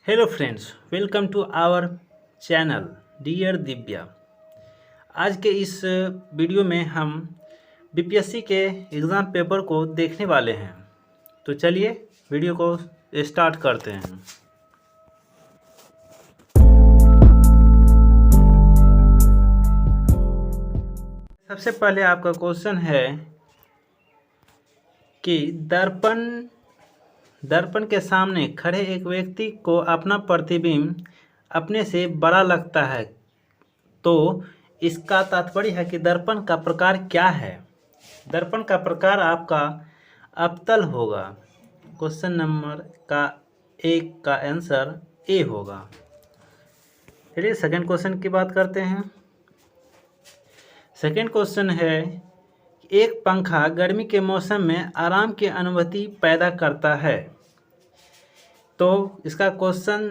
Hello friends, welcome to our channel dear Divya. आज के इस वीडियो में हम बीपीएससी के एग्ज़ाम पेपर को देखने वाले हैं। तो चलिए वीडियो को स्टार्ट करते हैं। सबसे पहले आपका क्वेश्चन है कि दर्पण के सामने खड़े एक व्यक्ति को अपना प्रतिबिंब अपने से बड़ा लगता है, तो इसका तात्पर्य है कि दर्पण का प्रकार क्या है। दर्पण का प्रकार आपका अवतल होगा। क्वेश्चन नंबर का एक का आंसर ए होगा। चलिए सेकंड क्वेश्चन की बात करते हैं। सेकंड क्वेश्चन है, एक पंखा गर्मी के मौसम में आराम की अनुभूति पैदा करता है, तो इसका क्वेश्चन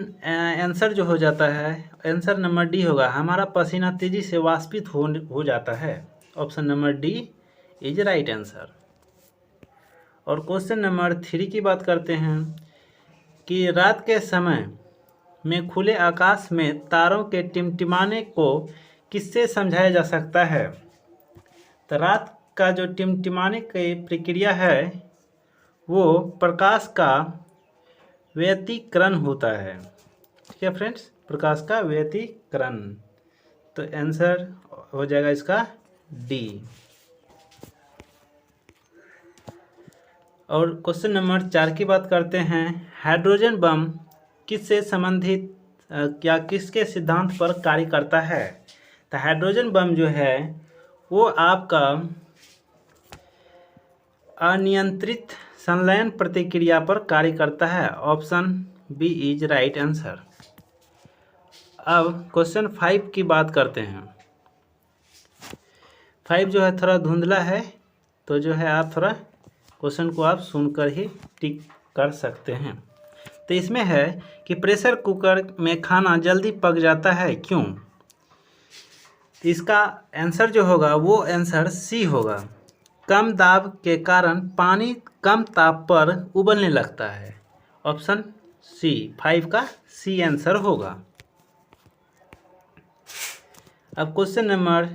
आंसर जो हो जाता है, आंसर नंबर डी होगा। हमारा पसीना तेजी से वाष्पित हो जाता है। Option number D is right answer. और क्वेश्चन नंबर 3 की बात करते हैं कि रात के समय में खुले आकाश में तारों के टिमटिमाने को किससे समझाया जा सकता है। तो रात का जो टिमटिमाने की प्रक्रिया है वो प्रकाश का व्यतिकरण होता है। ठीक है फ्रेंड्स, प्रकाश का व्यतिकरण। तो आंसर हो जाएगा इसका डी। और क्वेश्चन नंबर 4 की बात करते हैं। हाइड्रोजन बम किससे संबंधित या किसके सिद्धांत पर कार्य करता है। तो हाइड्रोजन बम जो है वो आपका अनियंत्रित संलयन प्रतिक्रिया पर कार्य करता है। Option B is right answer. अब क्वेश्चन 5 की बात करते हैं। 5 जो है थोड़ा धुंधला है, तो जो है आप थोड़ा क्वेश्चन को आप सुनकर ही टिक कर सकते हैं। तो इसमें है कि प्रेशर कुकर में खाना जल्दी पक जाता है, क्यों। इसका आंसर जो होगा वो आंसर सी होगा। कम दाब के कारण पानी कम ताप पर उबलने लगता है। ऑप्शन सी 5 का सी आंसर होगा। अब क्वेश्चन नंबर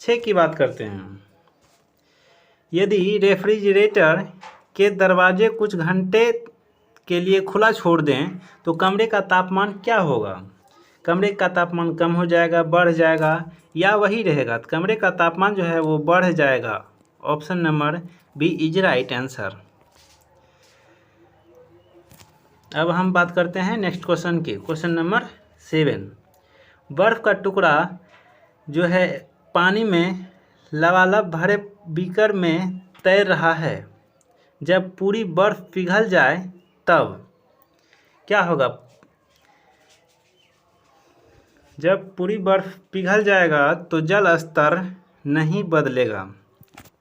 6 की बात करते हैं। यदि रेफ्रिजरेटर के दरवाजे कुछ घंटे के लिए खुला छोड़ दें तो कमरे का तापमान क्या होगा। कमरे का तापमान कम हो जाएगा, बढ़ जाएगा या वही रहेगा। तो कमरे का तापमान जो है वो बढ़ जाएगा। Option number B is right answer. अब हम बात करते हैं नेक्स्ट क्वेश्चन की। Question number 7। बर्फ का टुकड़ा जो है पानी में लबालब भरे बीकर में तैर रहा है। जब पूरी बर्फ पिघल जाए तब क्या होगा। जब पूरी बर्फ पिघल जाएगा तो जल स्तर नहीं बदलेगा।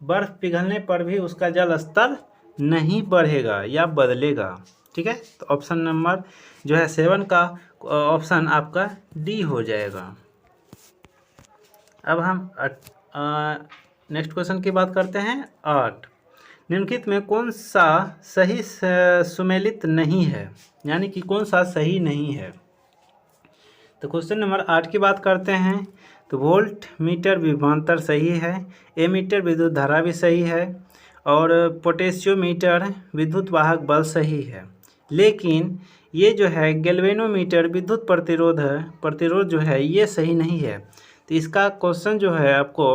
बर्फ पिघलने पर भी उसका जल स्तर नहीं बढ़ेगा या बदलेगा। ठीक है, तो ऑप्शन नंबर जो है 7 का ऑप्शन आपका डी हो जाएगा। अब हम नेक्स्ट क्वेश्चन की बात करते हैं। 8। निम्नलिखित में कौन सा सही सुमेलित नहीं है, यानी कि कौन सा सही नहीं है। तो क्वेश्चन नंबर 8 की बात करते हैं। तो वोल्ट मीटर विभवांतर सही है, एमीटर विद्युत धारा भी सही है, और पोटेशियोमीटर विद्युत वाहक बल सही है। लेकिन ये जो है गैल्वेनोमीटर विद्युत प्रतिरोध जो है ये सही नहीं है। तो इसका क्वेश्चन जो है आपको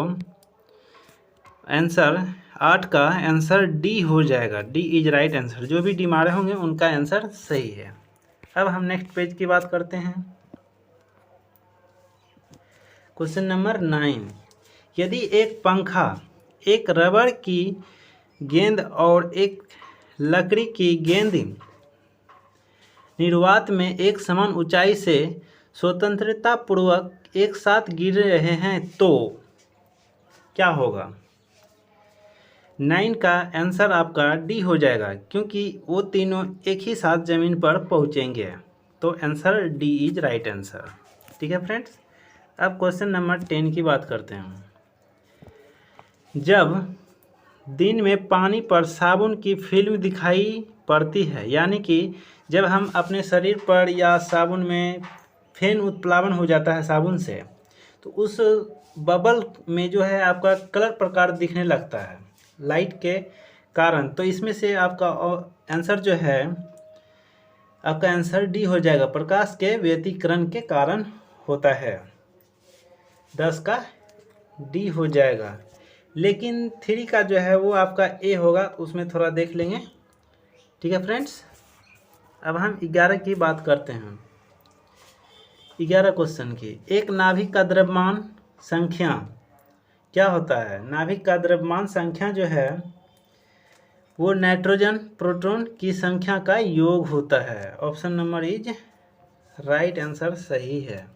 आंसर 8 का आंसर डी हो जाएगा। D is right answer. जो भी डी मारे होंगे उनका आंसर सही है। अब हम नेक्स्ट पेज की बात करते हैं। Question number 9। यदि एक पंखा एक रबड़ की गेंद और एक लकड़ी की गेंद निर्वात में एक समान ऊंचाई से स्वतंत्रतापूर्वक एक साथ गिर रहे हैं तो क्या होगा। 9 का आंसर आपका डी हो जाएगा, क्योंकि वो तीनों एक ही साथ ज़मीन पर पहुंचेंगे। तो answer D is right answer. ठीक है फ्रेंड्स, अब क्वेश्चन नंबर 10 की बात करते हैं। जब दिन में पानी पर साबुन की फिल्म दिखाई पड़ती है, यानी कि जब हम अपने शरीर पर या साबुन में फेन उत्प्लावन हो जाता है साबुन से, तो उस बबल में जो है आपका कलर प्रकार दिखने लगता है लाइट के कारण। तो इसमें से आपका आंसर जो है, आपका आंसर डी हो जाएगा, प्रकाश के व्यतिकरण के कारण होता है। 10 का डी हो जाएगा। लेकिन 3 का जो है वो आपका ए होगा, उसमें थोड़ा देख लेंगे। ठीक है फ्रेंड्स, अब हम 11 की बात करते हैं। 11 क्वेश्चन की, एक नाभिक का द्रव्यमान संख्या क्या होता है? नाभिक का द्रव्यमान संख्या जो है वो नाइट्रोजन प्रोटॉन की संख्या का योग होता है। Option number is right answer सही है।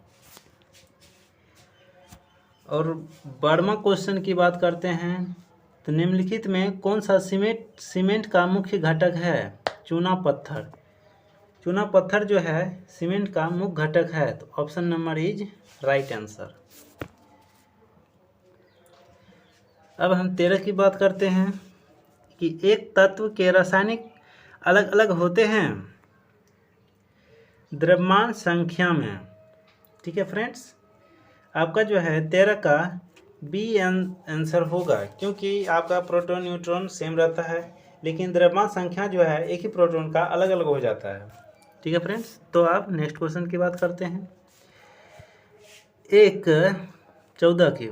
और 12वां क्वेश्चन की बात करते हैं। तो निम्नलिखित में कौन सा सीमेंट का मुख्य घटक है? चूना पत्थर। चूना पत्थर जो है सीमेंट का मुख्य घटक है। तो option number is right answer. अब हम 13 की बात करते हैं कि एक तत्व के रासायनिक अलग अलग होते हैं द्रव्यमान संख्या में। ठीक है फ्रेंड्स, आपका जो है 13 का बी आंसर होगा, क्योंकि आपका प्रोटॉन न्यूट्रॉन सेम रहता है, लेकिन द्रव्यमान संख्या जो है एक ही प्रोटॉन का अलग अलग हो जाता है। ठीक है फ्रेंड्स, तो आप नेक्स्ट क्वेश्चन की बात करते हैं। 14 की,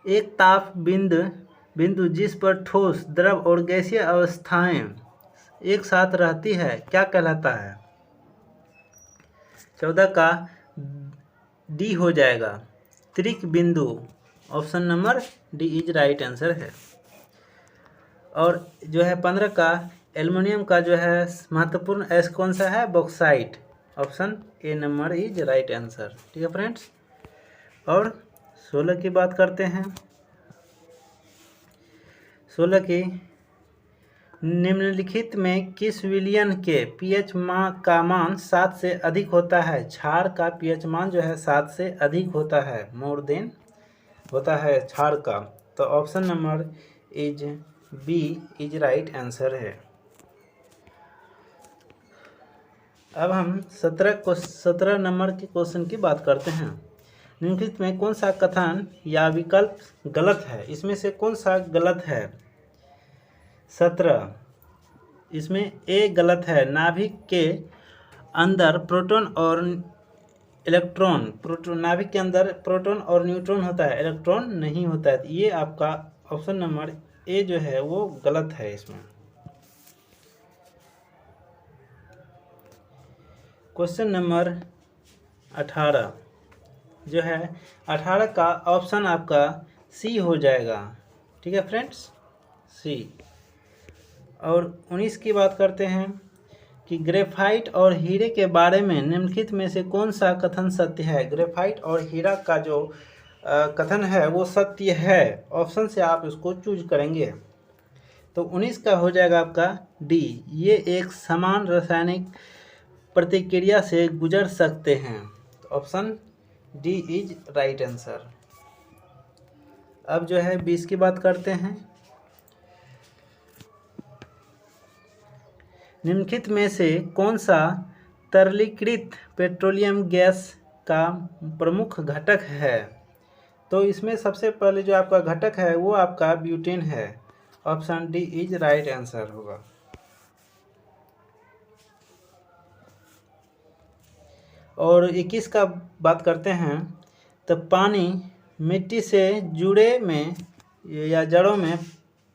एक ताप बिंदु जिस पर ठोस, द्रव और गैसीय अवस्थाएं एक साथ रहती है क्या कहलाता है? 14 का डी हो जाएगा, त्रिक बिंदु। Option number D is right answer है। और जो है 15 का, एल्युमिनियम का जो है महत्वपूर्ण एस कौन सा है? Bauxite. Option A number is right answer. ठीक है फ्रेंड्स, और 16 की बात करते हैं। 16 की, निम्नलिखित में किस विलयन के पीएच का मान 7 से अधिक होता है? क्षार का पीएच मान जो है 7 से अधिक होता है, मोर देन होता है क्षार का। तो option number is B is right answer है। अब हम 17 नंबर के क्वेश्चन की बात करते हैं। निम्नलिखित में कौन सा कथन या विकल्प गलत है? इसमें से कौन सा गलत है? 17, इसमें ए गलत है, नाभिक के अंदर प्रोटॉन और इलेक्ट्रॉन, नाभिक के अंदर प्रोटॉन और न्यूट्रॉन होता है, इलेक्ट्रॉन नहीं होता है। ये आपका ऑप्शन नंबर ए जो है वो गलत है इसमें। क्वेश्चन नंबर 18 जो है, 18 का ऑप्शन आपका सी हो जाएगा। ठीक है फ्रेंड्स, सी। और 19 की बात करते हैं कि ग्रेफाइट और हीरे के बारे में निम्नलिखित में से कौन सा कथन सत्य है? ग्रेफाइट और हीरा का जो कथन है वो सत्य है। ऑप्शन से आप इसको चूज करेंगे। तो 19 का हो जाएगा आपका डी, ये एक समान रासायनिक प्रतिक्रिया से गुजर सकते हैं। तो option D is right answer. अब जो है 20 की बात करते हैं। निम्नलिखित में से कौन सा तरलीकृत पेट्रोलियम गैस का प्रमुख घटक है? तो इसमें सबसे पहले जो आपका घटक है वो आपका ब्यूटेन है। Option D is right answer होगा। और 21 का बात करते हैं। तो पानी मिट्टी से जुड़े में या जड़ों में,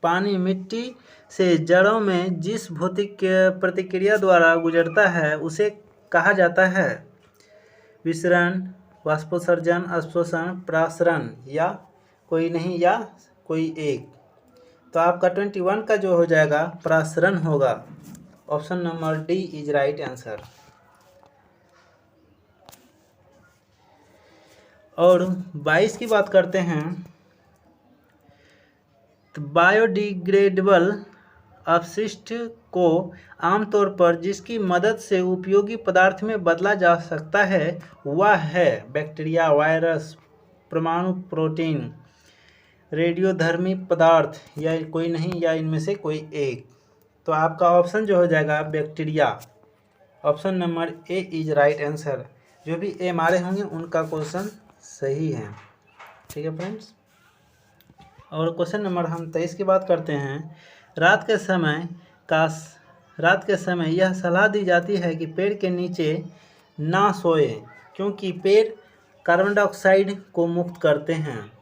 पानी मिट्टी से जड़ों में जिस भौतिक प्रतिक्रिया द्वारा गुजरता है उसे कहा जाता है? विसरण, वाष्पोत्सर्जन, अवशोषण, प्रासरण, या कोई नहीं, या कोई एक। तो आपका 21 का जो हो जाएगा प्रासरण होगा। Option number D is right answer. और 22 की बात करते हैं। तो बायोडिग्रेडेबल अपशिष्ट को आमतौर पर जिसकी मदद से उपयोगी पदार्थ में बदला जा सकता है वह है बैक्टीरिया, वायरस, परमाणु प्रोटीन, रेडियोधर्मी पदार्थ या कोई नहीं, या इनमें से कोई एक। तो आपका ऑप्शन जो हो जाएगा bacteria. Option number A is right answer. जो भी ए मारे होंगे उनका क्वेश्चन सही है। ठीक है फ्रेंड्स। और क्वेश्चन नंबर हम 23 की बात करते हैं। रात के समय यह सलाह दी जाती है कि पेड़ के नीचे ना सोए, क्योंकि पेड़ कार्बन डाइऑक्साइड को मुक्त करते हैं।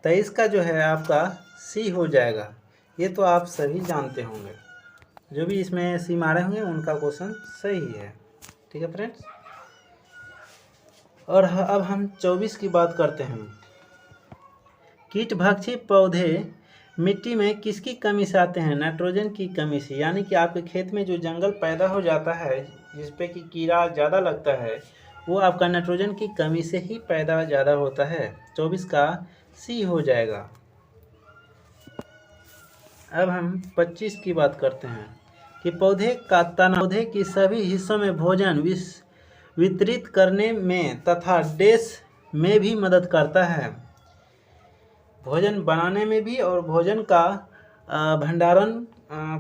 23 का जो है आपका सी हो जाएगा। ये तो आप सभी जानते होंगे, जो भी इसमें सी मारे होंगे उनका क्वेश्चन सही है। ठीक है फ्रेंड्स। और अब हम 24 की बात करते हैं। कीटभक्षी पौधे मिट्टी में किसकी कमी से आते हैं? नाइट्रोजन की कमी से। यानी कि आपके खेत में जो जंगल पैदा हो जाता है जिस पे कि कीड़ा ज़्यादा लगता है, वो आपका नाइट्रोजन की कमी से ही पैदा ज़्यादा होता है। 24 का सी हो जाएगा। अब हम 25 की बात करते हैं कि पौधे का तना पौधे की सभी हिस्सों में भोजन वितरित करने में तथा देश में भी मदद करता है। भोजन बनाने में भी और भोजन का भंडारण,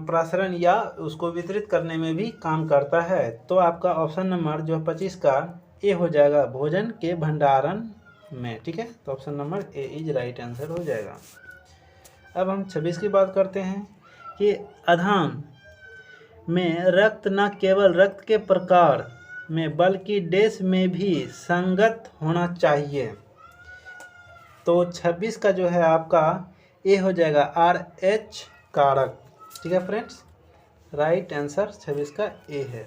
प्रसारण या उसको वितरित करने में भी काम करता है। तो आपका ऑप्शन नंबर जो 25 का ए हो जाएगा, भोजन के भंडारण में। ठीक है। तो option number A is right answer हो जाएगा। अब हम 26 की बात करते हैं कि अधान में रक्त न केवल रक्त के प्रकार में बल्कि देश में भी संगत होना चाहिए। तो 26 का जो है आपका ए हो जाएगा, RH कारक। ठीक है फ्रेंड्स। राइट आंसर 26 का ए है।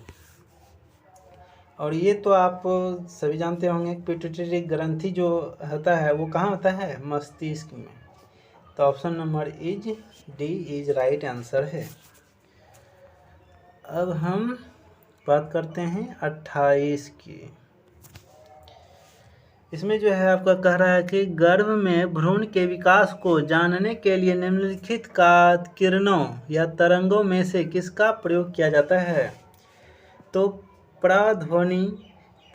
और ये तो आप सभी जानते होंगे, पिट्यूटरी ग्रंथि जो होता है वो कहाँ होता है? मस्तिष्क में। तो option number is D is right answer है। अब हम बात करते हैं 28 की। इसमें जो है आपका कह रहा है कि गर्भ में भ्रूण के विकास को जानने के लिए निम्नलिखित का किरणों या तरंगों में से किसका प्रयोग किया जाता है? तो पराध्वनि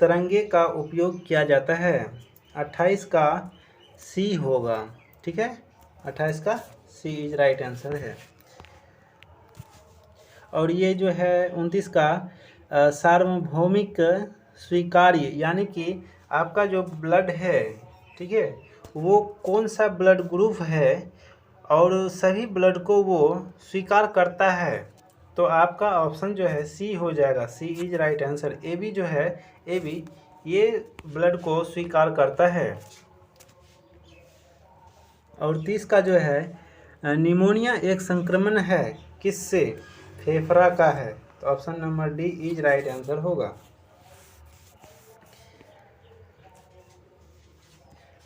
तरंगे का उपयोग किया जाता है। 28 का सी होगा। ठीक है। 28 का सी इज राइट आंसर है। और ये जो है 29 का सार्वभौमिक स्वीकार्य, यानी कि आपका जो ब्लड है, ठीक है, वो कौन सा ब्लड ग्रुप है और सभी ब्लड को वो स्वीकार करता है। तो आपका ऑप्शन जो है सी हो जाएगा। C is right answer. A B जो है, ए बी ये ब्लड को स्वीकार करता है। और 30 का जो है निमोनिया एक संक्रमण है किससे? फेफड़ा का है। तो option number D is right answer होगा।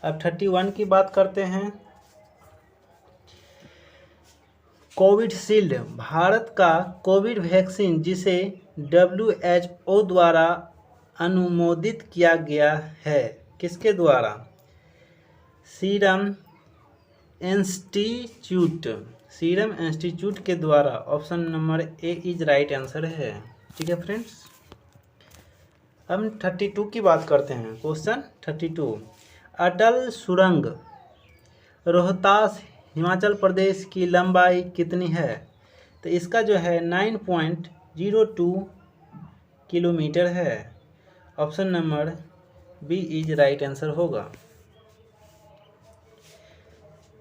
अब 31 की बात करते हैं। कोविशील्ड भारत का कोविड वैक्सीन जिसे WHO द्वारा अनुमोदित किया गया है, किसके द्वारा? सीरम इंस्टीट्यूट के द्वारा। Option number A is right answer है। ठीक है फ्रेंड्स। हम 32 की बात करते हैं। क्वेश्चन 32, अटल सुरंग रोहतास हिमाचल प्रदेश की लंबाई कितनी है? तो इसका जो है 9.02 किलोमीटर है। Option number B is right answer होगा।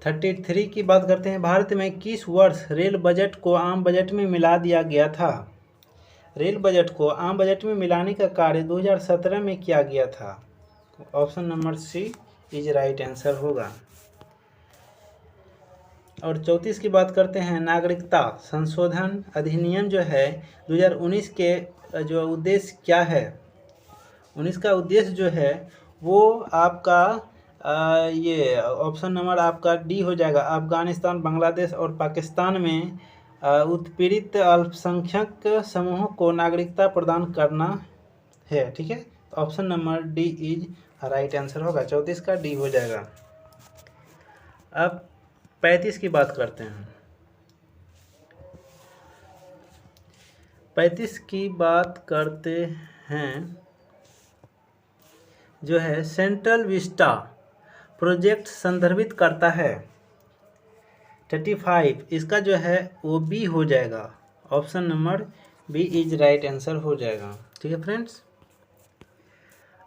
33 की बात करते हैं। भारत में किस वर्ष रेल बजट को आम बजट में मिला दिया गया था? रेल बजट को आम बजट में मिलाने का कार्य 2017 में किया गया था। Option number C is right answer होगा। और 34 की बात करते हैं। नागरिकता संशोधन अधिनियम जो है 2019 के जो उद्देश्य क्या है? 19 का उद्देश्य जो है वो आपका ये ऑप्शन नंबर आपका डी हो जाएगा। अफगानिस्तान, बांग्लादेश और पाकिस्तान में उत्पीड़ित अल्पसंख्यक समूहों को नागरिकता प्रदान करना है। ठीक है। तो option number D is right answer होगा। 34 का डी हो जाएगा। अब 35 की बात करते हैं। 35 की बात करते हैं जो है सेंट्रल विस्टा प्रोजेक्ट संदर्भित करता है? 35 इसका जो है वो बी हो जाएगा। Option number B is right answer हो जाएगा। ठीक है फ्रेंड्स,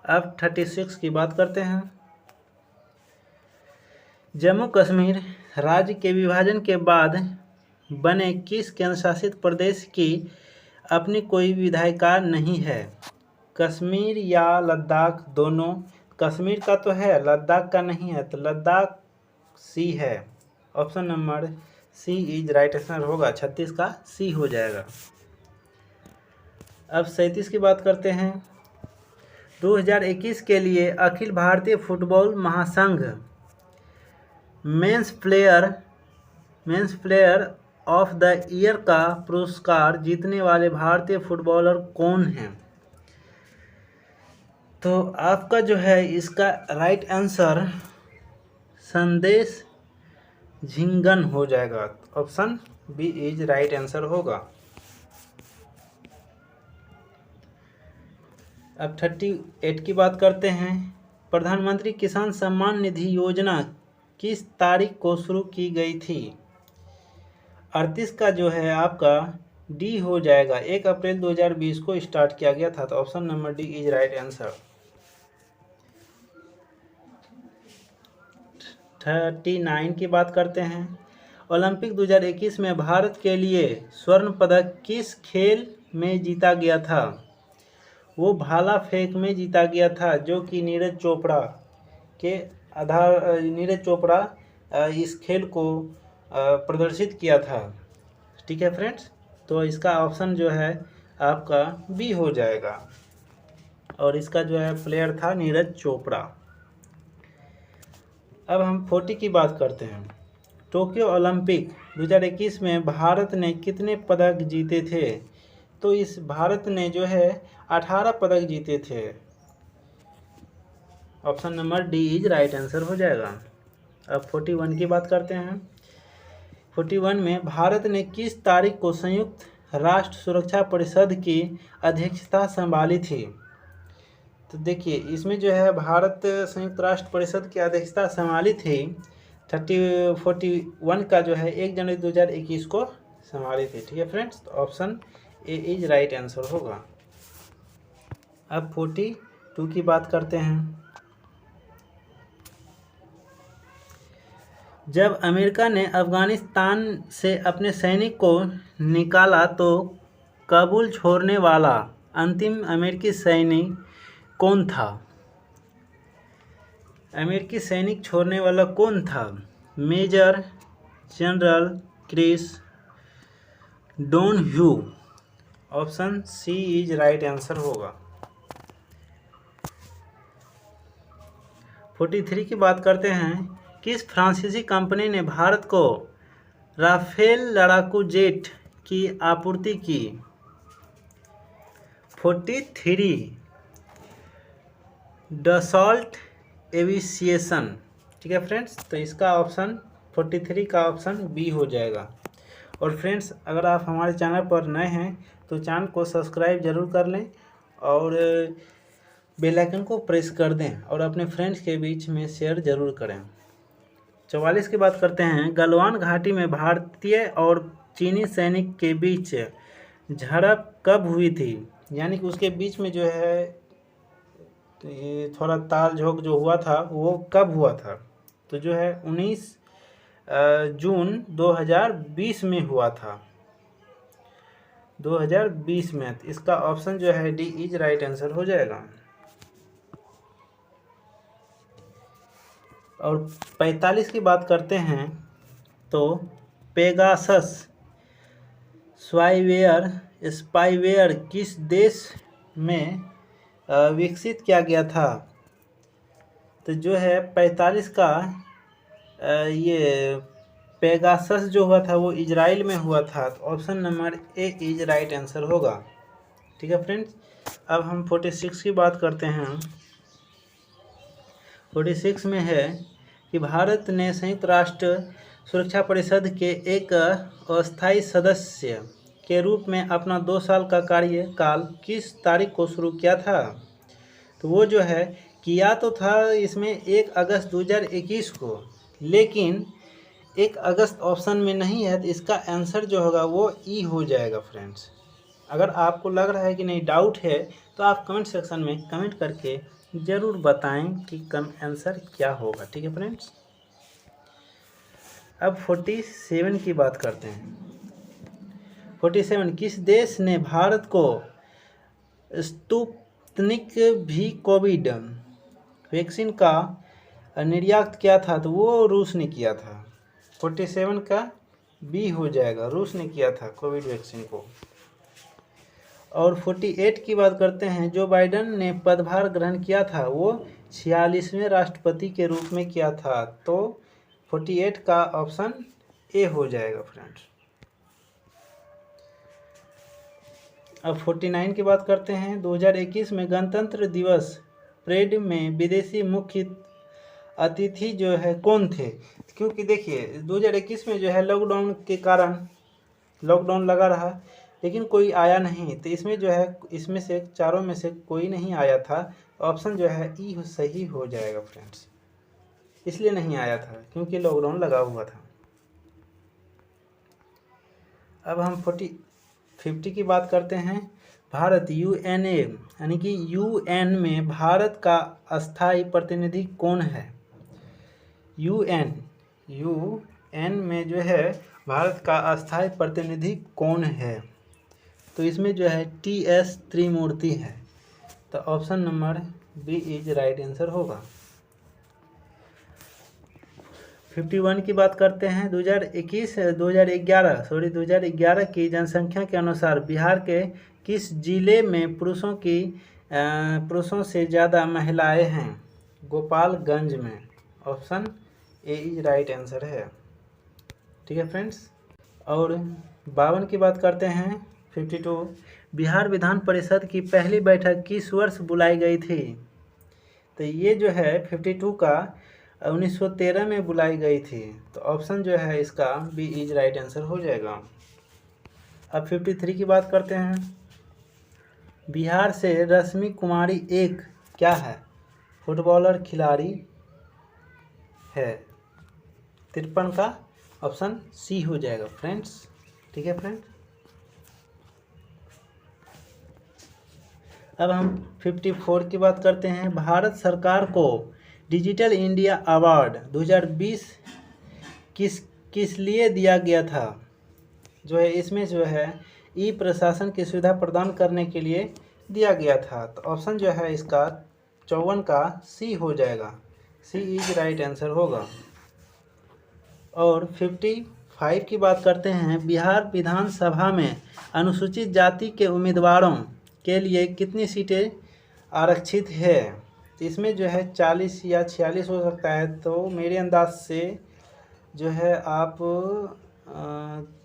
अब 36 की बात करते हैं। जम्मू कश्मीर राज्य के विभाजन के बाद बने किस केंद्रशासित प्रदेश की अपनी कोई विधायिका नहीं है? कश्मीर या लद्दाख, दोनों। कश्मीर का तो है, लद्दाख का नहीं है, तो लद्दाख सी है। Option number C is right answer होगा। 36 का सी हो जाएगा। अब 37 की बात करते हैं। 2021 के लिए अखिल भारतीय फुटबॉल महासंघ men's player of the year का पुरस्कार जीतने वाले भारतीय फुटबॉलर कौन हैं? तो आपका जो है इसका राइट आंसर संदेश झिंगन हो जाएगा। Option B is right answer होगा। अब 38 की बात करते हैं। प्रधानमंत्री किसान सम्मान निधि योजना किस तारीख को शुरू की गई थी? 38 का जो है आपका डी हो जाएगा। 1 अप्रैल 2020 को स्टार्ट किया गया था, तो option number D is right answer. 39 की बात करते हैं। ओलंपिक 2021 में भारत के लिए स्वर्ण पदक किस खेल में जीता गया था? वो भाला फेंक में जीता गया था, जो कि नीरज चोपड़ा इस खेल को प्रदर्शित किया था। ठीक है फ्रेंड्स, तो इसका ऑप्शन जो है आपका बी हो जाएगा, और इसका जो है प्लेयर था नीरज चोपड़ा। अब हम 40 की बात करते हैं। टोक्यो ओलंपिक 2021 में भारत ने कितने पदक जीते थे? तो इस भारत ने जो है 18 पदक जीते थे। Option number D is right answer हो जाएगा। अब 41 की बात करते हैं। 41 में भारत ने किस तारीख को संयुक्त राष्ट्र सुरक्षा परिषद की अध्यक्षता संभाली थी? तो देखिए इसमें जो है भारत संयुक्त राष्ट्र परिषद की अध्यक्षता संभाली थी 41 का जो है 1 जनवरी 2021 को संभाली थी। ठीक है फ्रेंड्स, तो option A is right answer होगा। अब 42 की बात करते हैं। जब अमेरिका ने अफगानिस्तान से अपने सैनिक को निकाला तो काबुल छोड़ने वाला अंतिम अमेरिकी सैनिक कौन था? अमेरिकी सैनिक छोड़ने वाला कौन था? Major general Chris Donohue. Option C is right answer होगा। 43 की बात करते हैं। किस फ्रांसीसी कंपनी ने भारत को राफेल लड़ाकू जेट की आपूर्ति की? 43 डसॉल्ट एविएशन। ठीक है फ्रेंड्स, तो इसका ऑप्शन 43 का ऑप्शन बी हो जाएगा। और फ्रेंड्स, अगर आप हमारे चैनल पर नए हैं तो चैनल को सब्सक्राइब जरूर कर लें और बेल आइकन को प्रेस कर दें और अपने फ्रेंड्स के बीच में शेयर जरूर करें। 44 की बात करते हैं। गलवान घाटी में भारतीय और चीनी सैनिक के बीच झड़प कब हुई थी? यानी कि उसके बीच में जो है ये थोड़ा ताल झोंक जो हुआ था वो कब हुआ था? तो जो है 19 जून 2020 में हुआ था। 2020 में। इसका ऑप्शन जो है डी इज राइट आंसर हो जाएगा। और 45 की बात करते हैं तो पेगासस स्पाईवेयर किस देश में विकसित किया गया था? तो जो है 45 का ये पेगासस जो हुआ था वो इजराइल में हुआ था, तो option number A is right answer होगा। ठीक है फ्रेंड्स, अब हम 46 की बात करते हैं। 46 में है कि भारत ने संयुक्त राष्ट्र सुरक्षा परिषद के एक अस्थायी सदस्य के रूप में अपना 2 साल का कार्यकाल किस तारीख को शुरू किया था? तो वो जो है किया तो था इसमें 1 अगस्त 2021 को, लेकिन 1 अगस्त ऑप्शन में नहीं है, तो इसका आंसर जो होगा वो ई हो जाएगा फ्रेंड्स। अगर आपको लग रहा है कि नहीं डाउट है, तो आप कमेंट सेक्शन में कमेंट करके ज़रूर बताएं कि आंसर क्या होगा। ठीक है फ्रेंड्स। अब 47 की बात करते हैं। 47, किस देश ने भारत को स्पुतनिक भी कोविड वैक्सीन का निर्यात किया था? तो वो रूस ने किया था। 47 का बी हो जाएगा, रूस ने किया था कोविड वैक्सीन को। और 48 की बात करते हैं। जो बाइडेन ने पदभार ग्रहण किया था वो 46वें राष्ट्रपति के रूप में किया था। तो 48 का ऑप्शन ए हो जाएगा फ्रेंड्स। अब 49 की बात करते हैं। 2021 में गणतंत्र दिवस परेड में विदेशी मुख्य अतिथि जो है कौन थे? क्योंकि देखिए 2021 में जो है लॉकडाउन के कारण लॉकडाउन लगा रहा, लेकिन कोई आया नहीं, तो इसमें जो है इसमें से चारों में से कोई नहीं आया था। ऑप्शन जो है ई सही हो जाएगा फ्रेंड्स। इसलिए नहीं आया था क्योंकि लॉकडाउन लगा हुआ था। अब हम 50 की बात करते हैं। भारत यूएनए यानी कि यूएन में भारत का अस्थायी प्रतिनिधि कौन है? यूएन में जो है भारत का अस्थायी प्रतिनिधि कौन है? तो इसमें जो है TS त्रिमूर्ति है। तो option number B is right answer होगा। 51 की बात करते हैं। 2011 की जनसंख्या के अनुसार बिहार के किस जिले में पुरुषों से ज़्यादा महिलाएं हैं? गोपालगंज में। Option A is right answer है। ठीक है फ्रेंड्स। और 52 की बात करते हैं। 52, बिहार विधान परिषद की पहली बैठक किस वर्ष बुलाई गई थी? तो ये जो है 52 का 1913 में बुलाई गई थी। तो ऑप्शन जो है इसका बी इज राइट आंसर हो जाएगा। अब 53 की बात करते हैं। बिहार से रश्मि कुमारी एक क्या है? फुटबॉलर खिलाड़ी है। 53 का ऑप्शन सी हो जाएगा फ्रेंड्स। ठीक है फ्रेंड। अब हम 54 की बात करते हैं। भारत सरकार को डिजिटल इंडिया अवार्ड 2020 किस लिए दिया गया था? जो है इसमें जो है ई प्रशासन की सुविधा प्रदान करने के लिए दिया गया था। तो ऑप्शन जो है इसका 54 का सी हो जाएगा। सी इज राइट आंसर होगा। और 55 की बात करते हैं। बिहार विधानसभा में अनुसूचित जाति के उम्मीदवारों के लिए कितनी सीटें आरक्षित है? तो इसमें जो है 40 या 46 हो सकता है। तो मेरे अंदाज से जो है आप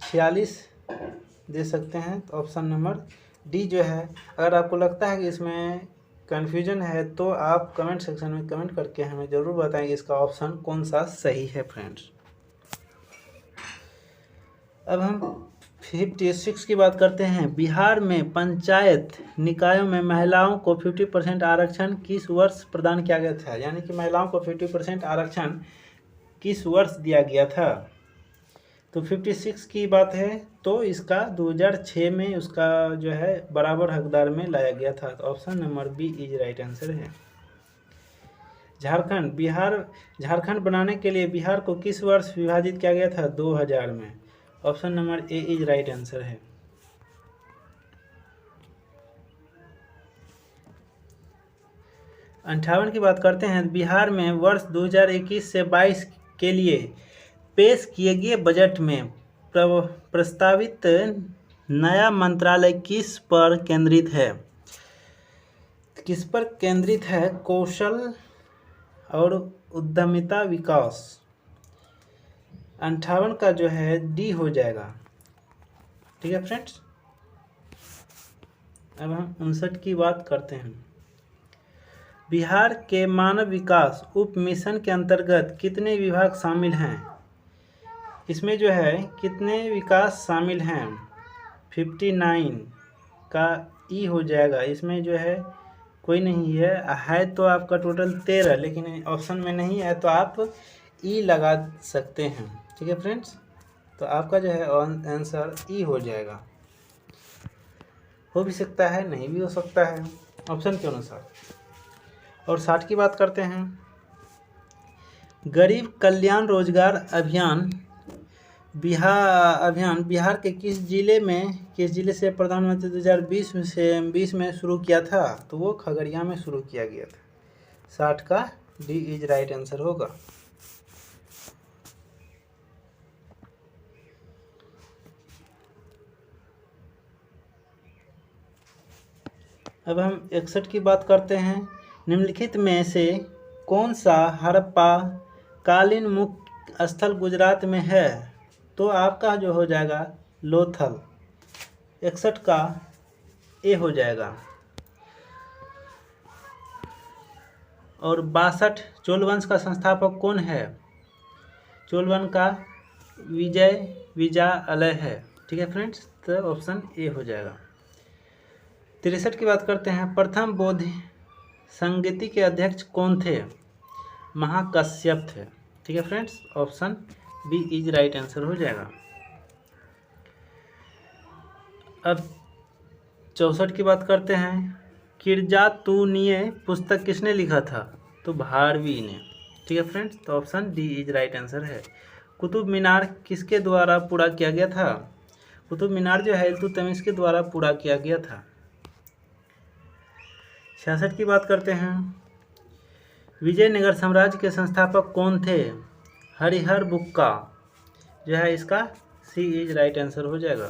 46 दे सकते हैं। तो ऑप्शन नंबर डी जो है, अगर आपको लगता है कि इसमें कन्फ्यूजन है तो आप कमेंट सेक्शन में कमेंट करके हमें ज़रूर बताएंगे इसका ऑप्शन कौन सा सही है फ्रेंड्स। अब हम 56 की बात करते हैं। बिहार में पंचायत निकायों में महिलाओं को 50% आरक्षण किस वर्ष प्रदान किया गया था? यानी कि महिलाओं को 50% आरक्षण किस वर्ष दिया गया था? तो 56 की बात है तो इसका 2006 में उसका जो है बराबर हकदार में लाया गया था। तो option number B is right answer है। झारखंड बनाने के लिए बिहार को किस वर्ष विभाजित किया गया था? 2000 में। Option number A is right answer है। अंठावन की बात करते हैं। बिहार में वर्ष 2021 से 22 के लिए पेश किए गए बजट में प्रस्तावित नया मंत्रालय किस पर केंद्रित है? किस पर केंद्रित है? कौशल और उद्यमिता विकास। 58 का जो है डी हो जाएगा। ठीक है फ्रेंड्स। अब हम 59 की बात करते हैं। बिहार के मानव विकास उप मिशन के अंतर्गत कितने विभाग शामिल हैं? इसमें जो है कितने विकास शामिल हैं? 59 का ई हो जाएगा। इसमें जो है कोई नहीं है तो आपका टोटल 13, लेकिन ऑप्शन में नहीं है तो आप ई लगा सकते हैं। ठीक है फ्रेंड्स, तो आपका जो है आंसर ई हो जाएगा। हो भी सकता है, नहीं भी हो सकता है, ऑप्शन के अनुसार। और 60 की बात करते हैं। गरीब कल्याण रोजगार अभियान बिहार के किस जिले से प्रधानमंत्री 2020 में शुरू किया था? तो वो खगड़िया में शुरू किया गया था। 60 का डी इज राइट आंसर होगा। अब हम 61 की बात करते हैं। निम्नलिखित में से कौन सा हड़प्पा कालीन मुख्य स्थल गुजरात में है? तो आपका जो हो जाएगा लोथल। 61 का ए हो जाएगा। और 62 चोल वंश का संस्थापक कौन है? चोल वंश का विजयालय है। ठीक है फ्रेंड्स, तो ऑप्शन ए हो जाएगा। 63 की बात करते हैं। प्रथम बौद्ध संगीति के अध्यक्ष कौन थे? महाकश्यप थे। ठीक है friends, option B is right answer हो जाएगा। अब 64 की बात करते हैं। किरजातुनिय पुस्तक किसने लिखा था? तो भारवी ने। ठीक है फ्रेंड्स, तो option D is right answer है। कुतुब मीनार किसके द्वारा पूरा किया गया था? कुतुब मीनार जो है इल्तुतमिश के द्वारा पूरा किया गया था। 66 की बात करते हैं। विजयनगर साम्राज्य के संस्थापक कौन थे? हरिहर बुक्का। जो है इसका सी इज राइट आंसर हो जाएगा।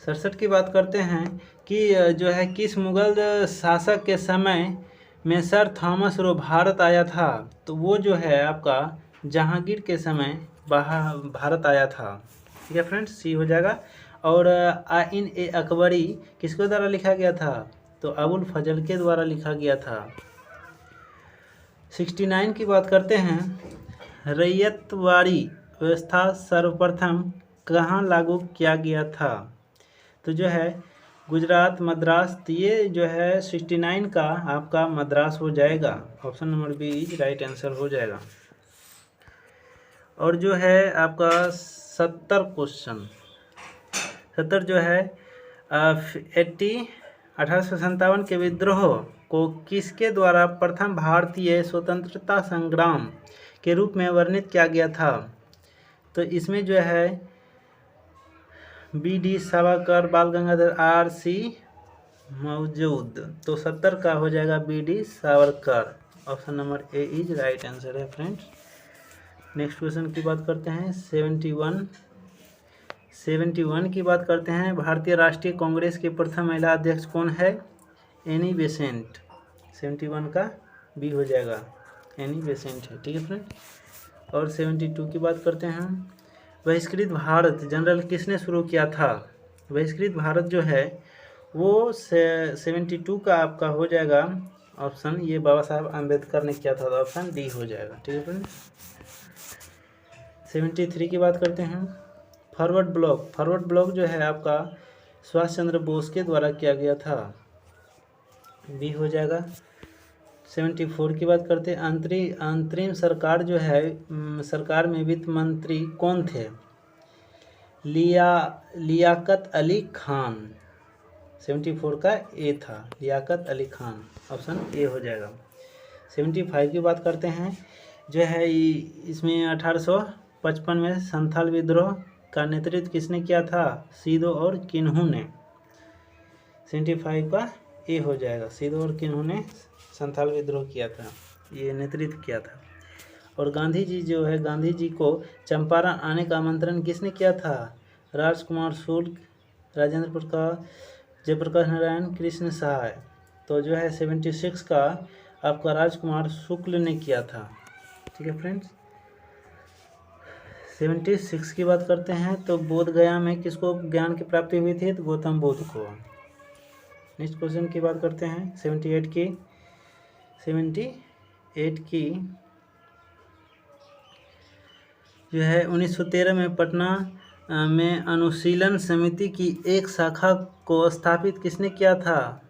67 की बात करते हैं कि जो है किस मुगल शासक के समय में सर थॉमस रो भारत आया था? तो वो जो है आपका जहांगीर के समय भारत आया था। ठीक है फ्रेंड्स, सी हो जाएगा। और आइन ए अकबरी किसके द्वारा लिखा गया था? तो अबुल फजल के द्वारा लिखा गया था। 69 की बात करते हैं। रैयतवाड़ी व्यवस्था सर्वप्रथम कहाँ लागू किया गया था? तो जो है गुजरात, मद्रास। तो ये जो है 69 का आपका मद्रास हो जाएगा। Option number B is right answer हो जाएगा। और जो है आपका 70 क्वेश्चन 70 जो है 1857 के विद्रोह को किसके द्वारा प्रथम भारतीय स्वतंत्रता संग्राम के रूप में वर्णित किया गया था? तो इसमें जो है बी.डी. सावरकर, बाल गंगाधर, आर.सी. मौजूद। तो 70 का हो जाएगा BD. Savarkar. Option number A is right answer है फ्रेंड्स। नेक्स्ट क्वेश्चन की बात करते हैं। 71 की बात करते हैं। भारतीय राष्ट्रीय कांग्रेस के प्रथम महिला अध्यक्ष कौन है? Annie Besant. 71 का बी हो जाएगा, एनी बेसेंट है। ठीक है फ्रेंड। और 72 की बात करते हैं। बहिष्कृत भारत जनरल किसने शुरू किया था? बहिष्कृत भारत जो है वो 72 का आपका हो जाएगा ऑप्शन, ये बाबा साहब अम्बेडकर ने किया था, तो ऑप्शन डी हो जाएगा। ठीक है फ्रेंड। 73 की बात करते हैं। फॉरवर्ड ब्लॉक जो है आपका सुभाष चंद्र बोस के द्वारा किया गया था, बी हो जाएगा। 74 की बात करते हैं। अंतरिम सरकार जो है सरकार में वित्त मंत्री कौन थे? लियाकत अली खान। 74 का ए था, लियाकत अली खान। ऑप्शन ए हो जाएगा। 75 की बात करते हैं। जो है इसमें 1855 में संथाल विद्रोह का नेतृत्व किसने किया था? सीदो और किन्हू ने। 75 का ए हो जाएगा। सीदो और किन्हू ने संथाल विद्रोह किया था, ये नेतृत्व किया था। और गांधी जी जो है, गांधी जी को चंपारण आने का आमंत्रण किसने किया था? राजकुमार शुक्ल, राजेंद्र प्रसाद, जयप्रकाश नारायण, कृष्ण सहाय। तो जो है 76 का आपका राजकुमार शुक्ल ने किया था। ठीक है फ्रेंड्स। 76 की बात करते हैं। तो बोध गया में किसको ज्ञान की प्राप्ति हुई थी? तो गौतम बुद्ध को। नेक्स्ट क्वेश्चन की बात करते हैं। 78 की जो है 1913 में पटना में अनुशीलन समिति की एक शाखा को स्थापित किसने किया था?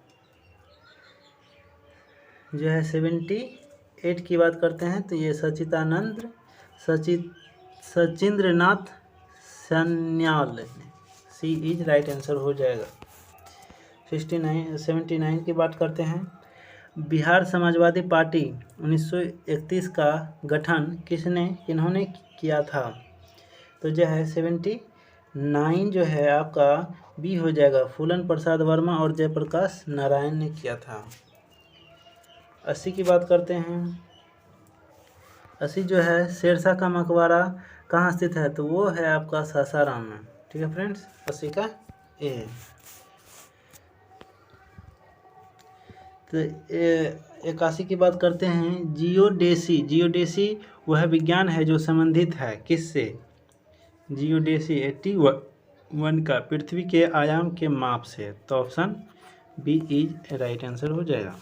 जो है 78 की बात करते हैं तो ये सचिंद्रनाथ सान्याल, सी इज राइट आंसर हो जाएगा। 79 की बात करते हैं। बिहार समाजवादी पार्टी 1931 का गठन किन्होंने किया था? तो जो है 79 जो है आपका बी हो जाएगा, फूलन प्रसाद वर्मा और जयप्रकाश नारायण ने किया था। 80 की बात करते हैं। 80 जो है शेरशाह का मकबरा कहाँ स्थित है? तो वो है आपका सासाराम में। ठीक है फ्रेंड्स, 80 का ए। तो 81 की बात करते हैं। जियोडेसी वह विज्ञान है जो संबंधित है किससे? जियोडेसी 81 का पृथ्वी के आयाम के माप से। तो option B is right answer हो जाएगा।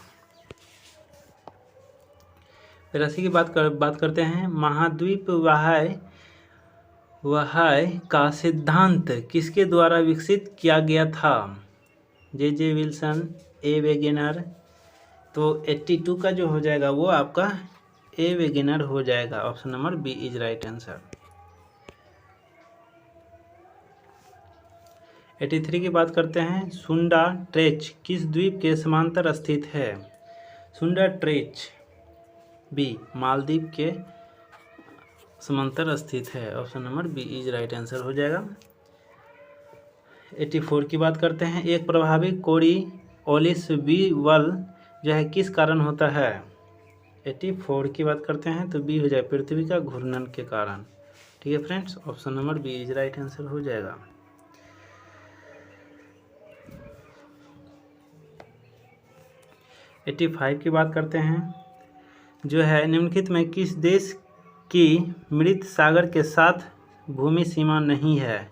83 की बात करते हैं। महाद्वीप वहाय का सिद्धांत किसके द्वारा विकसित किया गया था? जे विल्सन, ए वेगेनर। तो 82 का जो हो जाएगा वो आपका ए वेगेनर हो जाएगा। Option number B is right answer. 83 की बात करते हैं। सुंडा ट्रेच किस द्वीप के समांतर स्थित है? सुंडा ट्रेच बी मालदीव के समांतर स्थित है। Option number B is right answer हो जाएगा। 84 की बात करते हैं। एक प्रभावी कोरियोलिस बल जो है किस कारण होता है? 84 की बात करते हैं तो बी हो जाए पृथ्वी का घूर्णन के कारण। ठीक है friends, option number B is right answer हो जाएगा। 85 की बात करते हैं। जो है निम्नलिखित में किस देश की मृत सागर के साथ भूमि सीमा नहीं है?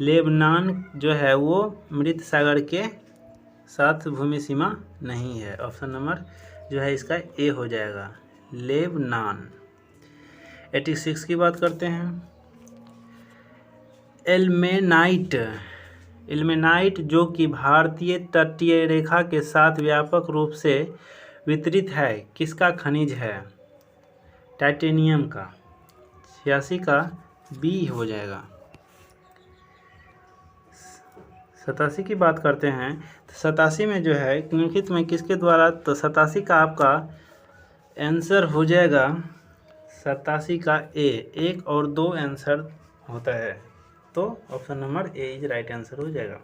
लेबनान जो है वो मृत सागर के साथ भूमि सीमा नहीं है। ऑप्शन नंबर जो है इसका ए हो जाएगा, लेबनान। 86 की बात करते हैं। इल्मेनाइट जो कि भारतीय तटीय रेखा के साथ व्यापक रूप से वितरित है किसका खनिज है? टाइटेनियम का। 86 का बी हो जाएगा। 87 की बात करते हैं। तो 87 में जो है निम्नलिखित में किसके द्वारा? तो 87 का आपका आंसर हो जाएगा 87 का ए। 1 और 2 आंसर होता है, तो option number A is right answer हो जाएगा।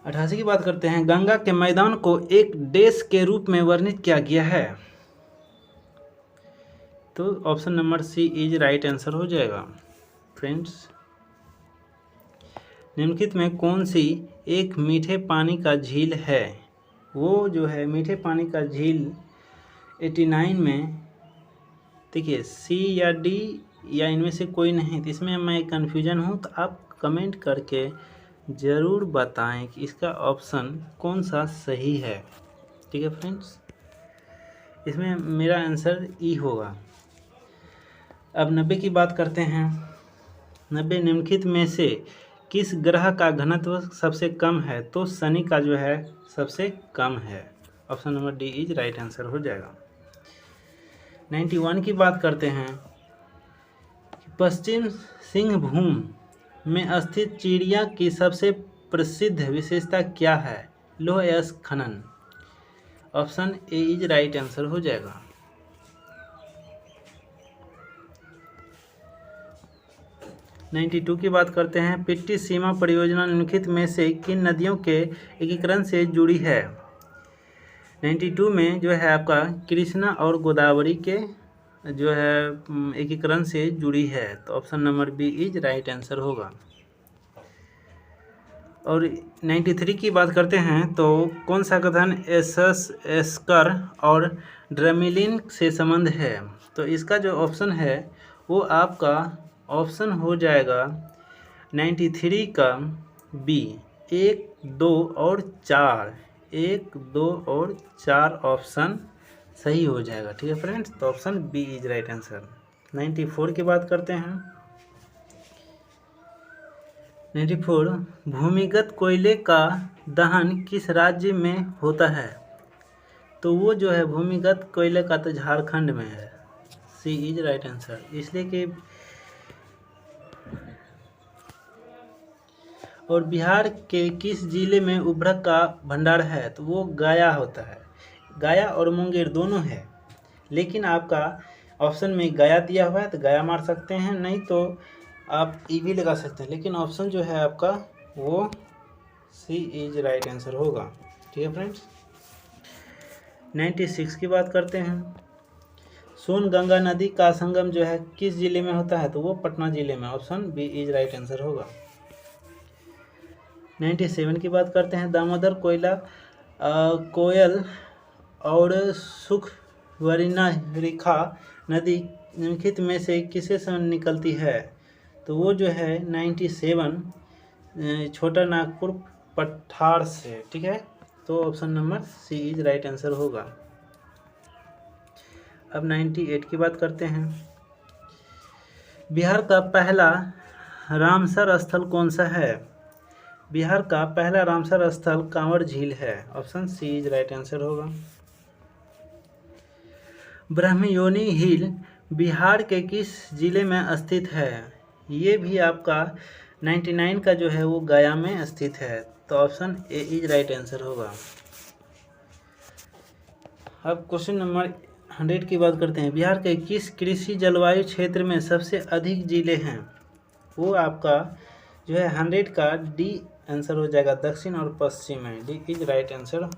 88 की बात करते हैं। गंगा के मैदान को एक देश के रूप में वर्णित किया गया है? तो option number C is right answer हो जाएगा। फ्रेंड्स, निम्नलिखित में कौन सी एक मीठे पानी का झील है? वो जो है मीठे पानी का झील 89 में, देखिए सी या डी या इनमें से कोई नहीं, तो इसमें मैं कन्फ्यूजन हूँ, तो आप कमेंट करके ज़रूर बताएं कि इसका ऑप्शन कौन सा सही है। ठीक है फ्रेंड्स, इसमें मेरा आंसर ई होगा। अब 90 की बात करते हैं। 90 निम्नलिखित में से किस ग्रह का घनत्व सबसे कम है? तो शनि का जो है सबसे कम है। Option number D is right answer हो जाएगा। 91 की बात करते हैं। पश्चिम सिंहभूम में स्थित चिड़िया की सबसे प्रसिद्ध विशेषता क्या है? लौह अयस्क खनन। Option A is right answer हो जाएगा। 92 की बात करते हैं। पिट्टी सीमा परियोजना निम्नलिखित में से किन नदियों के एकीकरण से जुड़ी है? 92 में जो है आपका कृष्णा और गोदावरी के जो है एकीकरण से जुड़ी है, तो option number B is right answer होगा। और 93 की बात करते हैं। तो कौन सा कथन एस्कर और ड्रमिलिन से संबंध है? तो इसका जो ऑप्शन है वो आपका ऑप्शन हो जाएगा 93 का बी, 1, 2 और 4। 1, 2 और 4 ऑप्शन सही हो जाएगा। ठीक है फ्रेंड्स, तो option B is right answer. 94 की बात करते हैं। 94 भूमिगत कोयले का दहन किस राज्य में होता है? तो वो जो है भूमिगत कोयले का तो झारखंड में है। सी इज राइट आंसर। इसलिए कि और बिहार के किस जिले में उर्वरक का भंडार है? तो वो गया होता है। गया और मुंगेर दोनों है, लेकिन आपका ऑप्शन में गया दिया हुआ है तो गया मार सकते हैं, नहीं तो आप ई भी लगा सकते हैं, लेकिन ऑप्शन जो है आपका वो सी इज राइट आंसर होगा। ठीक है फ्रेंड्स। 96 की बात करते हैं। सोन गंगा नदी का संगम जो है किस जिले में होता है? तो वो पटना जिले में। Option B is right answer होगा। 97 की बात करते हैं। दामोदर कोयल और सुखवरिना रेखा नदी निम्नलिखित में से किसे से निकलती है? तो वो जो है 97 छोटा नागपुर पठार से। ठीक है, तो option number C is right answer होगा। अब 98 की बात करते हैं। बिहार का पहला रामसर स्थल कौन सा है? बिहार का पहला रामसर स्थल कांवर झील है। Option C is right answer होगा। ब्रह्मयोनी हिल बिहार के किस जिले में स्थित है? ये भी आपका 99 का जो है वो गया में स्थित है, तो option A is right answer होगा। अब क्वेश्चन नंबर 100 की बात करते हैं। बिहार के किस कृषि जलवायु क्षेत्र में सबसे अधिक जिले हैं? वो आपका जो है 100 का डी आंसर हो जाएगा, दक्षिण और पश्चिम में। डी इज राइट आंसर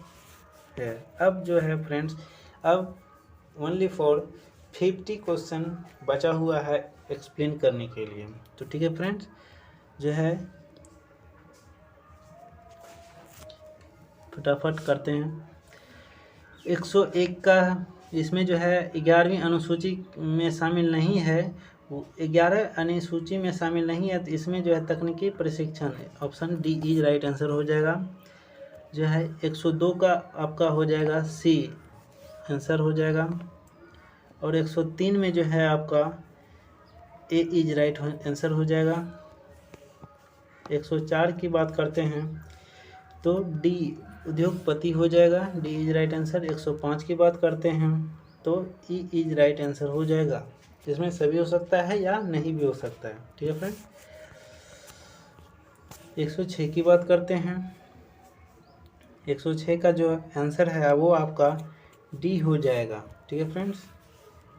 है। अब जो है फ्रेंड्स, अब ओनली फॉर 50 क्वेश्चन बचा हुआ है एक्सप्लेन करने के लिए। तो ठीक है फ्रेंड्स, जो है फटाफट करते हैं। 101 का इसमें जो है 11वीं अनुसूची में शामिल नहीं है, 11 अनुसूची में शामिल नहीं है, तो इसमें जो है तकनीकी प्रशिक्षण, option D is right answer हो जाएगा। जो है 102 का आपका हो जाएगा सी आंसर हो जाएगा, और 103 में जो है आपका ए इज राइट आंसर हो जाएगा। 104 की बात करते हैं तो डी उद्योगपति हो जाएगा, डी इज राइट आंसर। 105 की बात करते हैं तो ई इज राइट आंसर हो जाएगा। इसमें सभी हो सकता है या नहीं भी हो सकता है। ठीक है फ्रेंड। 106 की बात करते हैं। 106 का जो आंसर है वो आपका डी हो जाएगा। ठीक है फ्रेंड्स।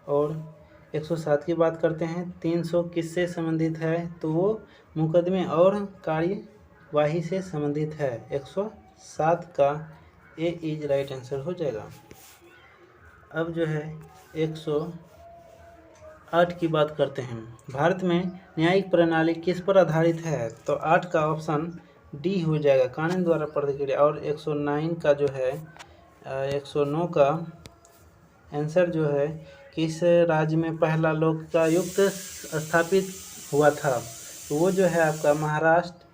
और 107 की बात करते हैं। 300 किससे संबंधित है? तो वो मुकदमे और कार्यवाही से संबंधित है। 107 का ए इज राइट आंसर हो जाएगा। अब जो है 108 की बात करते हैं। भारत में न्यायिक प्रणाली किस पर आधारित है? तो 8 का ऑप्शन डी हो जाएगा, कानून द्वारा प्रतिक्रिया। और 109 का जो है 109 का आंसर जो है किस राज्य में पहला लोकायुक्त स्थापित हुआ था? तो वो जो है आपका महाराष्ट्र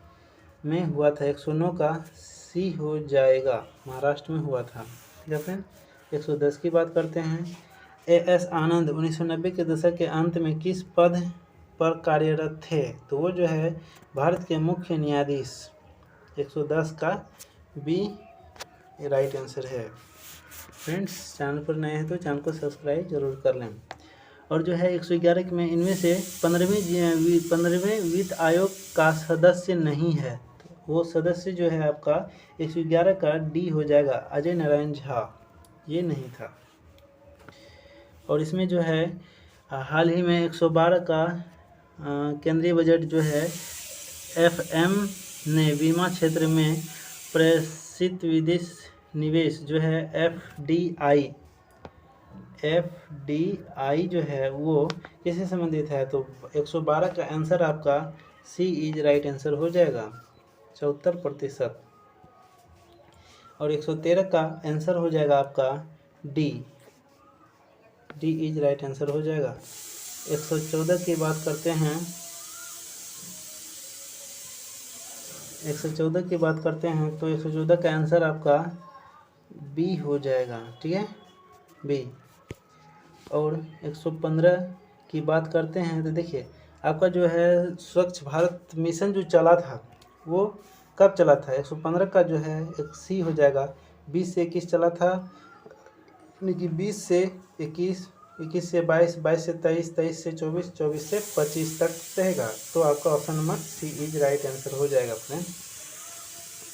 में हुआ था। 109 का सी हो जाएगा, महाराष्ट्र में हुआ था। ठीक है फ्रेंड। 110 की बात करते हैं। एएस आनंद 1990 के दशक के अंत में किस पद पर कार्यरत थे? तो वो जो है भारत के मुख्य न्यायाधीश। 110 का बी राइट आंसर है। फ्रेंड्स, चैनल पर नए हैं तो चैनल को सब्सक्राइब जरूर कर लें। और जो है 111 में इनमें से 15वें वित्त आयोग का सदस्य नहीं है, तो वो सदस्य जो है आपका 111 का डी हो जाएगा, अजय नारायण झा। ये नहीं था। और इसमें जो है हाल ही में 112 का केंद्रीय बजट जो है एफएम ने बीमा क्षेत्र में प्रेषित विदेश निवेश जो है एफडीआई जो है वो किससे संबंधित है? तो 112 का आंसर आपका सी इज राइट आंसर हो जाएगा, 74%। और 113 का आंसर हो जाएगा आपका डी इज राइट आंसर हो जाएगा। 114 की बात करते हैं। 114 की बात करते हैं तो 114 का आंसर आपका बी हो जाएगा। ठीक है, बी। और 115 की बात करते हैं तो देखिए आपका जो है स्वच्छ भारत मिशन जो चला था वो कब चला था? 115 का जो है एक सी हो जाएगा, 20 से 21 चला था, यानी कि 20 से 21, 21 से 22, 22 से 23, 23 से 24, 24 से 25 तक रहेगा। तो आपका option number C is right answer हो जाएगा फ्रेंड।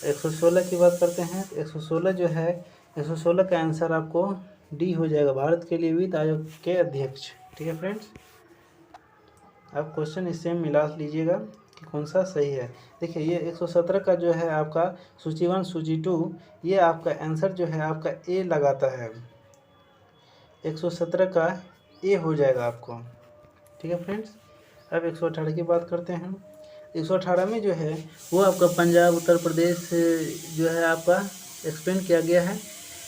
116 की बात करते हैं। 116 जो है, 116 का आंसर आपको डी हो जाएगा, भारत के लिए वित्त आयोग के अध्यक्ष। ठीक है फ्रेंड्स, आप क्वेश्चन इससे मिला लीजिएगा कि कौन सा सही है। देखिए ये 117 का जो है आपका सूची 1 सूची 2, ये आपका आंसर जो है आपका ए लगाता है, 117 का ए हो जाएगा आपको। ठीक है फ्रेंड्स, अब 118 की बात करते हैं। 118 में जो है वो आपका पंजाब उत्तर प्रदेश जो है आपका एक्सप्लेन किया गया है।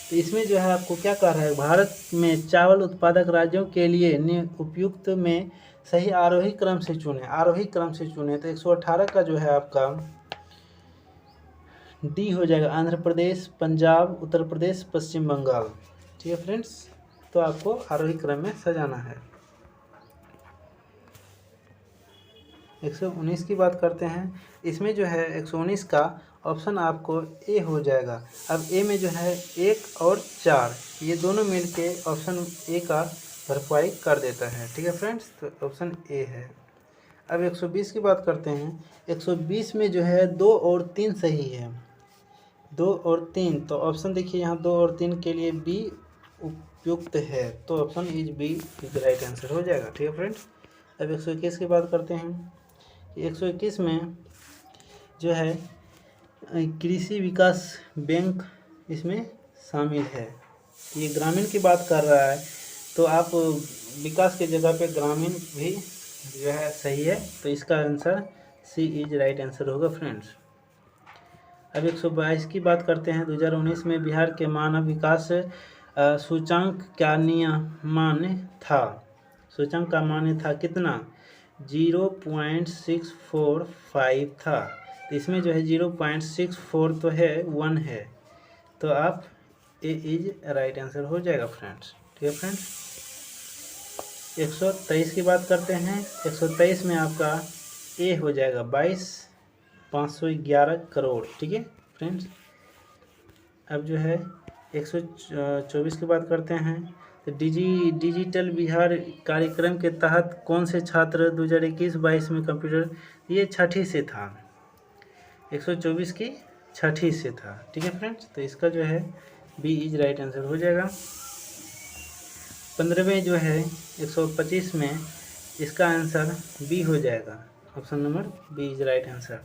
तो इसमें जो है आपको क्या कह रहा है, भारत में चावल उत्पादक राज्यों के लिए उपयुक्त में सही आरोही क्रम से चुने, आरोही क्रम से चुने। तो 118 का जो है आपका डी हो जाएगा, आंध्र प्रदेश, पंजाब, उत्तर प्रदेश, पश्चिम बंगाल। ठीक है फ्रेंड्स, तो आपको आरोही क्रम में सजाना है। 119 की बात करते हैं। इसमें जो है 119 का ऑप्शन आपको ए हो जाएगा। अब ए में जो है 1 और 4 ये दोनों मिलके ऑप्शन ए का भरपाई कर देता है। ठीक है फ्रेंड्स, तो ऑप्शन ए है। अब 120 की बात करते हैं। 120 में जो है 2 और 3 सही है, 2 और 3, तो ऑप्शन देखिए यहाँ 2 और 3 के लिए बी उपयुक्त है, तो option is B is right answer हो जाएगा। ठीक है फ्रेंड्स, अब 121 की बात करते हैं। 121 में जो है कृषि विकास बैंक इसमें शामिल है। ये ग्रामीण की बात कर रहा है, तो आप विकास के जगह पे ग्रामीण भी जो है सही है, तो इसका answer C is right answer होगा फ्रेंड्स। अब 122 की बात करते हैं। 2019 में बिहार के मानव विकास सूचांक क्या मान्य था? सूचांक का मान्य था कितना? 0.645 था। तो इसमें जो है 0.64 तो है, 1 है, तो आप ए इज राइट आंसर हो जाएगा फ्रेंड्स। ठीक है फ्रेंड्स, 123 की बात करते हैं। 123 में आपका ए हो जाएगा 22,511 करोड़। ठीक है फ्रेंड्स, अब जो है 124 की बात करते हैं। तो डिजिटल बिहार कार्यक्रम के तहत कौन से छात्र 2021-22 में कंप्यूटर, ये छठी से था, 124 की छठी से था। ठीक है फ्रेंड्स, तो इसका जो है बी इज राइट आंसर हो जाएगा। 15वें जो है 125 में इसका आंसर बी हो जाएगा, option number B is right answer.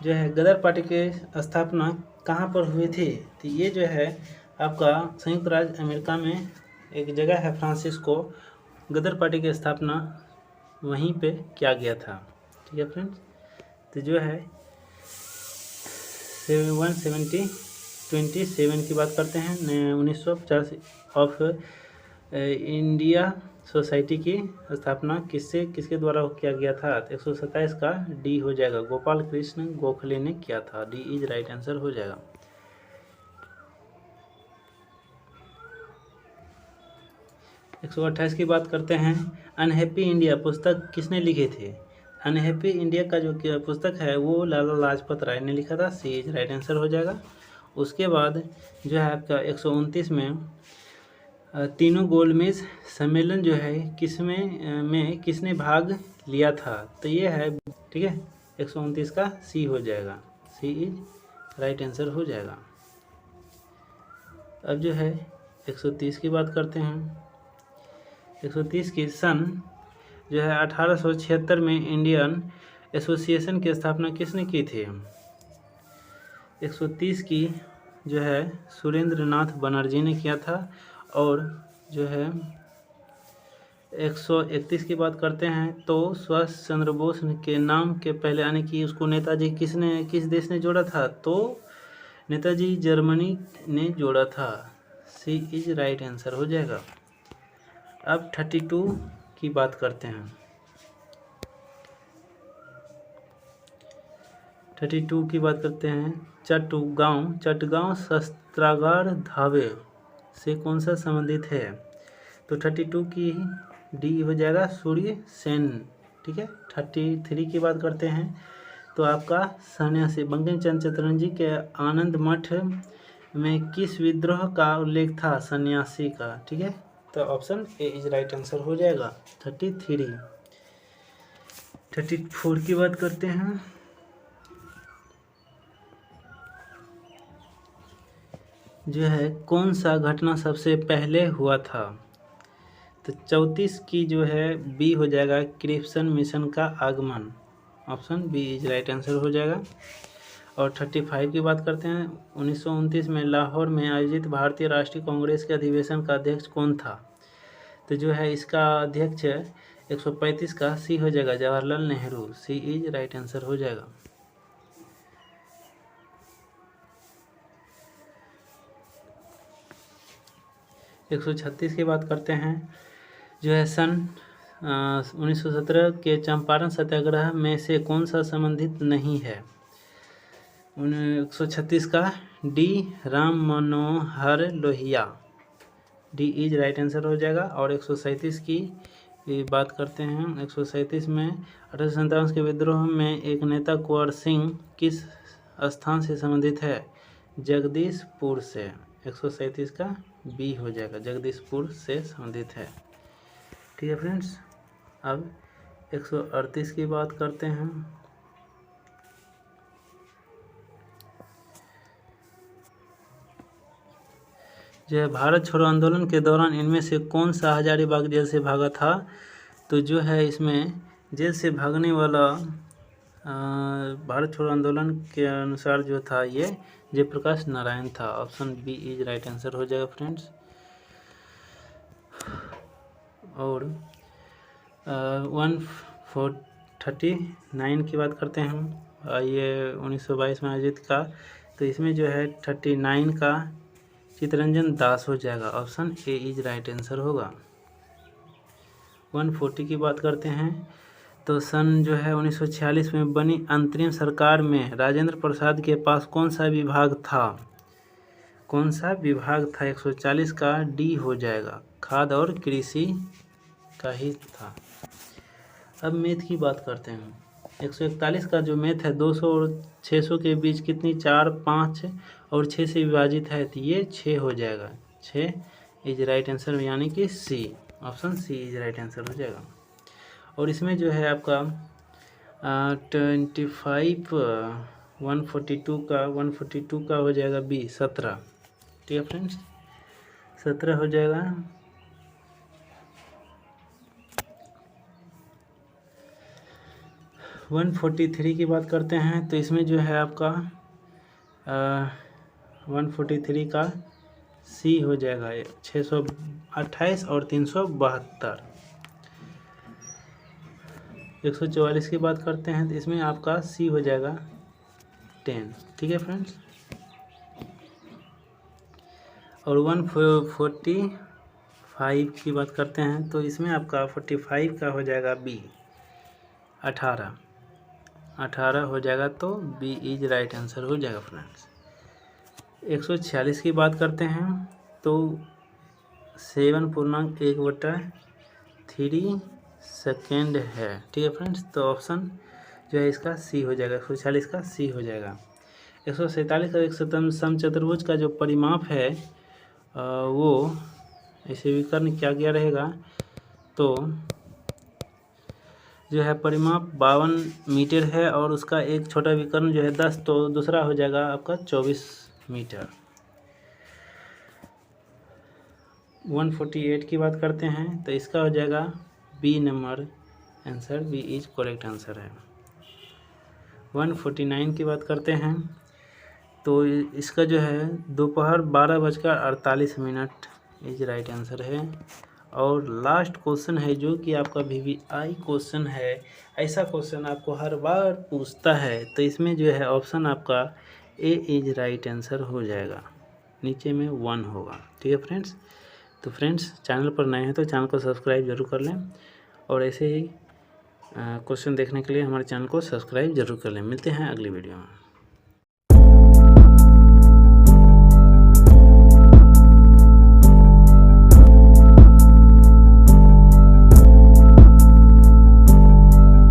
जो है गदर पार्टी की स्थापना कहाँ पर हुई थी? तो ये जो है आपका संयुक्त राज्य अमेरिका में एक जगह है फ्रांसिस्को, गदर पार्टी की स्थापना वहीं पे किया गया था। ठीक है फ्रेंड्स, तो जो है 127 की बात करते हैं। 1950 ऑफ इंडिया सोसाइटी की स्थापना किसके द्वारा किया गया था? 127 का डी हो जाएगा, गोपाल कृष्ण गोखले ने किया था, डी इज राइट आंसर हो जाएगा। 128 की बात करते हैं। अनहैप्पी इंडिया पुस्तक किसने लिखी थी? अनहैप्पी इंडिया का जो पुस्तक है वो लाला लाजपत राय ने लिखा था, सी इज राइट आंसर हो जाएगा। उसके बाद जो है आपका 129 में तीनों गोलमेज सम्मेलन जो है किसने भाग लिया था? तो ये है, ठीक है, 129 का सी हो जाएगा, सी इज राइट आंसर हो जाएगा। अब जो है 130 की बात करते हैं। 130 की सन जो है 1876 में इंडियन एसोसिएशन की स्थापना किसने की थी? 130 की जो है सुरेंद्र नाथ बनर्जी ने किया था। और जो है 131 की बात करते हैं तो सुभाष चंद्र बोस के नाम के पहले, यानी कि उसको नेताजी किस देश ने जोड़ा था? तो नेताजी जर्मनी ने जोड़ा था, सी इज राइट आंसर हो जाएगा। अब 32 की बात करते हैं। 32 की बात करते हैं। चटगांव शस्त्रागार धावे से कौन सा संबंधित है? तो 32 की डी हो जाएगा सूर्य सेन। ठीक है। 33 की बात करते हैं तो आपका सन्यासी बंकिम चंद्र चटर्जी के आनंद मठ में किस विद्रोह का उल्लेख था सन्यासी का। ठीक है, तो option A is right answer हो जाएगा। 34 की बात करते हैं। जो है कौन सा घटना सबसे पहले हुआ था। तो 34 की जो है बी हो जाएगा क्रिप्सन मिशन का आगमन। Option B is right answer हो जाएगा। और 35 की बात करते हैं। 1929 में लाहौर में आयोजित भारतीय राष्ट्रीय कांग्रेस के अधिवेशन का अध्यक्ष कौन था। तो जो है इसका अध्यक्ष 135 का सी हो जाएगा जवाहरलाल नेहरू। सी इज राइट आंसर हो जाएगा। एक 136 की बात करते हैं। जो है सन 1917 के चंपारण सत्याग्रह में से कौन सा संबंधित नहीं है। 136 का D Ram Manohar Lohia. D is right answer हो जाएगा। और 137 की बात करते हैं। 137 में 1857 के विद्रोह में एक नेता कुंवर सिंह किस स्थान से संबंधित है। जगदीशपुर से। 137 का बी हो जाएगा, जगदीशपुर से संबंधित है। ठीक है फ्रेंड्स, अब 138 की बात करते हैं। जो है भारत छोड़ो आंदोलन के दौरान इनमें से कौन सा हजारीबाग जेल से भागा था। तो जो है इसमें जेल से भागने वाला भारत छोड़ो आंदोलन के अनुसार जो था ये जयप्रकाश नारायण था। Option B is right answer हो जाएगा फ्रेंड्स। और 139 की बात करते हैं हम। ये 1922 में आयोजित का, तो इसमें जो है 39 का चितरंजन दास हो जाएगा। Option A is right answer होगा। 140 की बात करते हैं। तो सन जो है 1946 में बनी अंतरिम सरकार में राजेंद्र प्रसाद के पास कौन सा विभाग था। कौन सा विभाग था 140 का डी हो जाएगा, खाद्य और कृषि का ही था। अब मैथ की बात करते हैं। 141 का जो मैथ है 200 और 600 के बीच कितनी 4, 5 और 6 से विभाजित है, तो ये 6 हो जाएगा। 6 इज राइट आंसर, यानी कि C. Option C is right answer हो जाएगा। और इसमें जो है आपका 142 का हो जाएगा बी 17। ठीक है फ्रेंड्स, 17 हो जाएगा। आ, 143 की बात करते हैं। तो इसमें जो है आपका 143 का सी हो जाएगा 628 और 372। 144 की बात करते हैं। तो इसमें आपका सी हो जाएगा 10। ठीक है फ्रेंड्स। और 145 की बात करते हैं। तो इसमें आपका 45 का हो जाएगा बी 18 हो जाएगा, तो बी इज राइट आंसर हो जाएगा फ्रेंड्स। 146 की बात करते हैं। तो 7.1/3 सेकेंड है। ठीक है फ्रेंड्स, तो ऑप्शन जो है इसका सी हो जाएगा। 146 का सी हो जाएगा। 147 का एक समचतुर्भुज का जो परिमाप है वो ऐसे विकर्ण क्या क्या रहेगा। तो जो है परिमाप 52 मीटर है और उसका एक छोटा विकर्ण जो है 10, तो दूसरा हो जाएगा आपका 24 मीटर। 148 की बात करते हैं। तो इसका हो जाएगा B number answer, B is correct answer है। 149 की बात करते हैं। तो इसका जो है दोपहर 12:48 इज राइट आंसर है। और लास्ट क्वेश्चन है जो कि आपका VVI क्वेश्चन है। ऐसा क्वेश्चन आपको हर बार पूछता है, तो इसमें जो है ऑप्शन आपका ए इज राइट आंसर हो जाएगा। नीचे में 1 होगा। ठीक है फ्रेंड्स, तो फ्रेंड्स चैनल पर नए हैं तो चैनल को सब्सक्राइब जरूर कर लें और ऐसे ही क्वेश्चन देखने के लिए हमारे चैनल को सब्सक्राइब जरूर कर लें। मिलते हैं अगली वीडियो में।